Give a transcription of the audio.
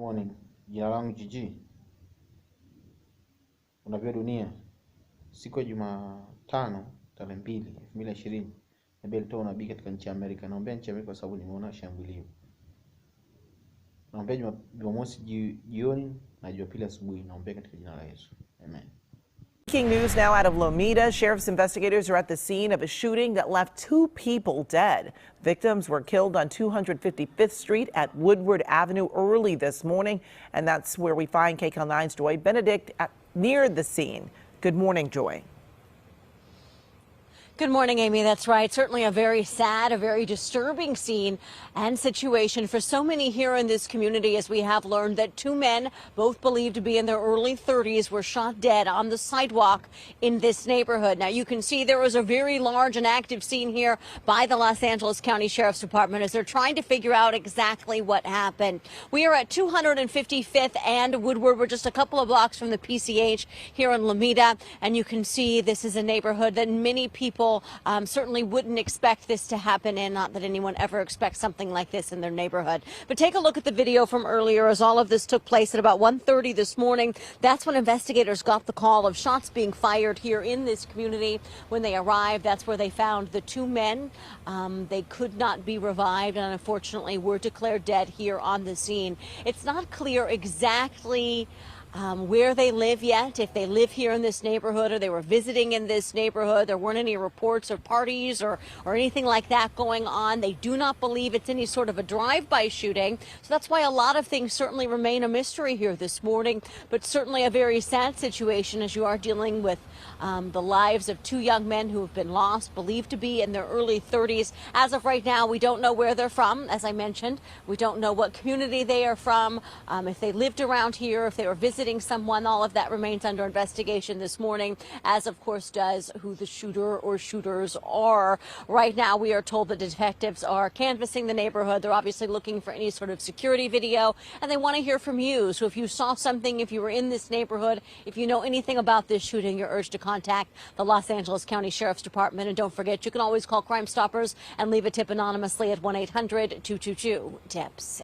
Morning. Jina langu nchii. Unabii Wa Dunia. Siku ya Jumatano, Tarehe 2, 2020. Nabii alitoa unabii katika nchi ya Amerika. Naombea nchi ya Amerika kwa sababu nimeona Shambulio. Naombea Jumamosi Jioni na Jumapili Asubui Naombea katika jina la Yesu. Amen. Breaking news now out of Lomita. Sheriff's investigators are at the scene of a shooting that left 2 people dead. Victims were killed on 255th Street at Woodward Avenue early this morning, and that's where we find KCAL 9's Joy Benedict near the scene. Good morning, Joy. Good morning, Amy. That's right. Certainly a very sad, a very disturbing scene and situation for so many here in this community, as we have learned that 2 men, both believed to be in their early 30s, were shot dead on the sidewalk in this neighborhood. Now, you can see there was a very large and active scene here by the Los Angeles County Sheriff's Department as they're trying to figure out exactly what happened. We are at 255th and Woodward. We're just a couple of blocks from the PCH here in Lomita, and you can see this is a neighborhood that many people certainly wouldn't expect this to happen in. Not that anyone ever expects something like this in their neighborhood. But take a look at the video from earlier as all of this took place at about 1:30 this morning. That's when investigators got the call of shots being fired here in this community. When they arrived, that's where they found the 2 men. They could not be revived and unfortunately were declared dead here on the scene. It's not clear exactly where they live yet, if they live here in this neighborhood or they were visiting in this neighborhood. There weren't any reports of parties or anything like that going on. They do not believe it's any sort of a drive-by shooting. So that's why a lot of things certainly remain a mystery here this morning, but certainly a very sad situation as you are dealing with the lives of 2 young men who have been lost, believed to be in their early 30s. As of right now, we don't know where they're from. As I mentioned, we don't know what community they are from, if they lived around here, if they were visiting someone. All of that remains under investigation this morning, as of course does who the shooter or shooters are. Right now, we are told that detectives are canvassing the neighborhood. They're obviously looking for any sort of security video, and they want to hear from you. So if you saw something, if you were in this neighborhood, if you know anything about this shooting, you're urged to contact the Los Angeles County Sheriff's Department. And don't forget, you can always call Crime Stoppers and leave a tip anonymously at 1-800-222-TIPS.